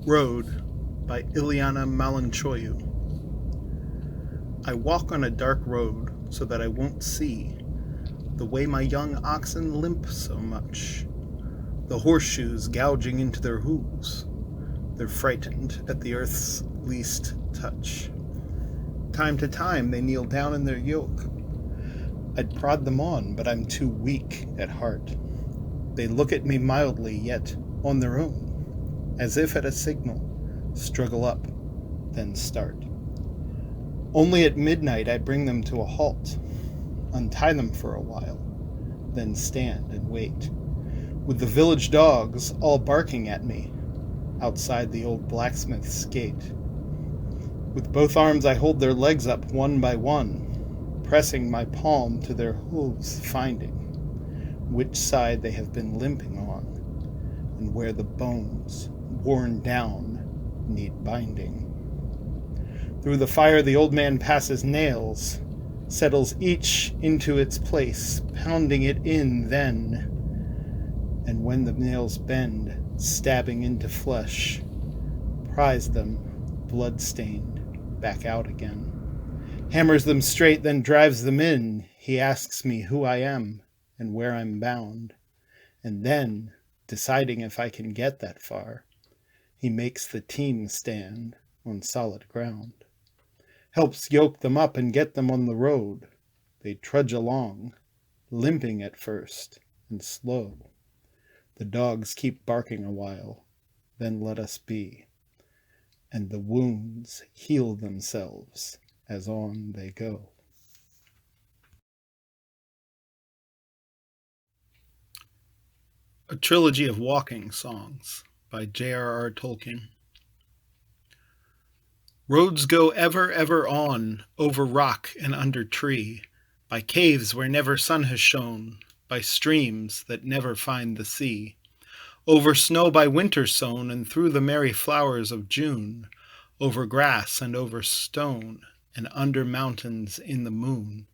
Road by Iliana Malancioiu. I walk on a dark road so that I won't see the way my young oxen limp so much, the horseshoes gouging into their hooves. They're frightened at the earth's least touch. Time to time they kneel down in their yoke. I'd prod them on, but I'm too weak at heart. They look at me mildly, yet on their own, as if at a signal, struggle up, then start. Only at midnight I bring them to a halt, untie them for a while, then stand and wait, with the village dogs all barking at me outside the old blacksmith's gate. With both arms I hold their legs up one by one, pressing my palm to their hooves, finding which side they have been limping on, and where the bones, worn down, need binding. Through the fire the old man passes nails, settles each into its place, pounding it in then, and when the nails bend, stabbing into flesh, pries them, blood-stained, back out again. Hammers them straight, then drives them in. He asks me who I am and where I'm bound, and then, deciding if I can get that far, he makes the team stand on solid ground, helps yoke them up and get them on the road. They trudge along, limping at first and slow. The dogs keep barking a while, then let us be, and the wounds heal themselves as on they go. A Trilogy of Walking Songs by JRR Tolkien. Roads go ever, ever on, over rock and under tree, by caves where never sun has shone, by streams that never find the sea, over snow by winter sown, and through the merry flowers of June, over grass and over stone, and under mountains in the moon.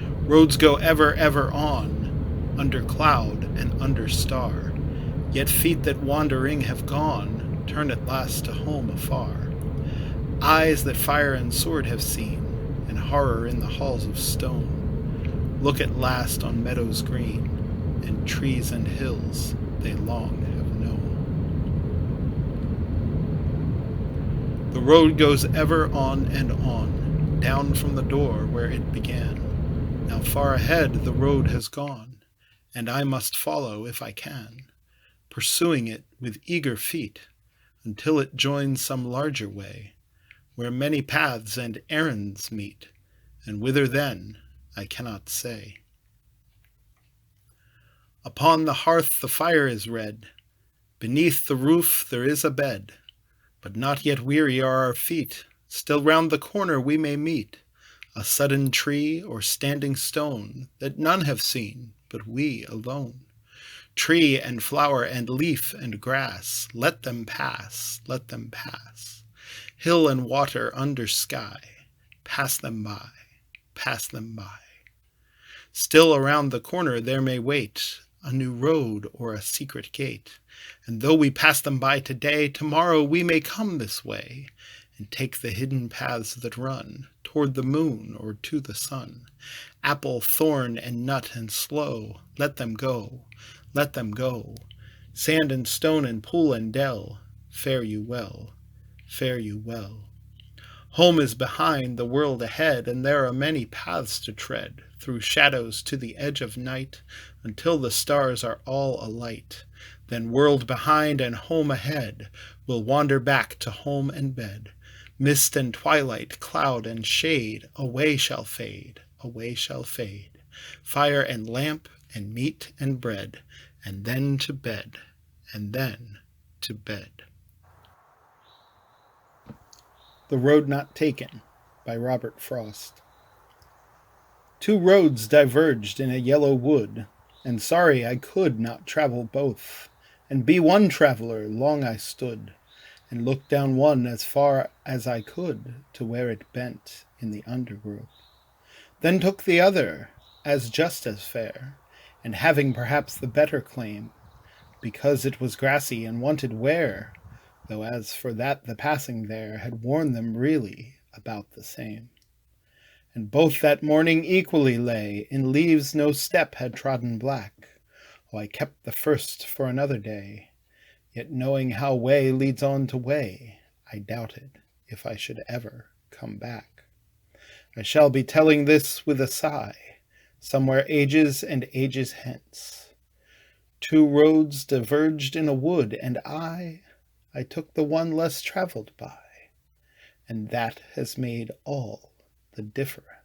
Roads go ever, ever on, under cloud and under star, yet feet that wandering have gone turn at last to home afar. Eyes that fire and sword have seen, and horror in the halls of stone, look at last on meadows green, and trees and hills they long have known. The road goes ever on and on, down from the door where it began. Now far ahead the road has gone, and I must follow if I can, pursuing it with eager feet, until it joins some larger way, where many paths and errands meet, and whither then I cannot say. Upon the hearth the fire is red, beneath the roof there is a bed, but not yet weary are our feet, still round the corner we may meet a sudden tree or standing stone that none have seen but we alone. Tree and flower and leaf and grass, let them pass, let them pass. Hill and water under sky, pass them by, pass them by. Still around the corner there may wait a new road or a secret gate, and though we pass them by today, tomorrow we may come this way, and take the hidden paths that run toward the moon or to the sun. Apple, thorn, and nut and slow, let them go, let them go. Sand and stone and pool and dell, fare you well, fare you well. Home is behind, the world ahead, and there are many paths to tread, through shadows to the edge of night, until the stars are all alight. Then world behind and home ahead, we'll wander back to home and bed. Mist and twilight, cloud and shade, away shall fade, away shall fade. Fire and lamp and meat and bread, and then to bed, and then to bed. The Road Not Taken by Robert Frost. Two roads diverged in a yellow wood, and sorry I could not travel both, and be one traveler long I stood, and looked down one as far as I could to where it bent in the undergrowth. Then took the other, as just as fair, and having perhaps the better claim, because it was grassy and wanted wear, though as for that the passing there had worn them really about the same. And both that morning equally lay in leaves no step had trodden black. Oh, I kept the first for another day, yet knowing how way leads on to way, I doubted if I should ever come back. I shall be telling this with a sigh, somewhere ages and ages hence. Two roads diverged in a wood, and I took the one less traveled by, and that has made all the difference.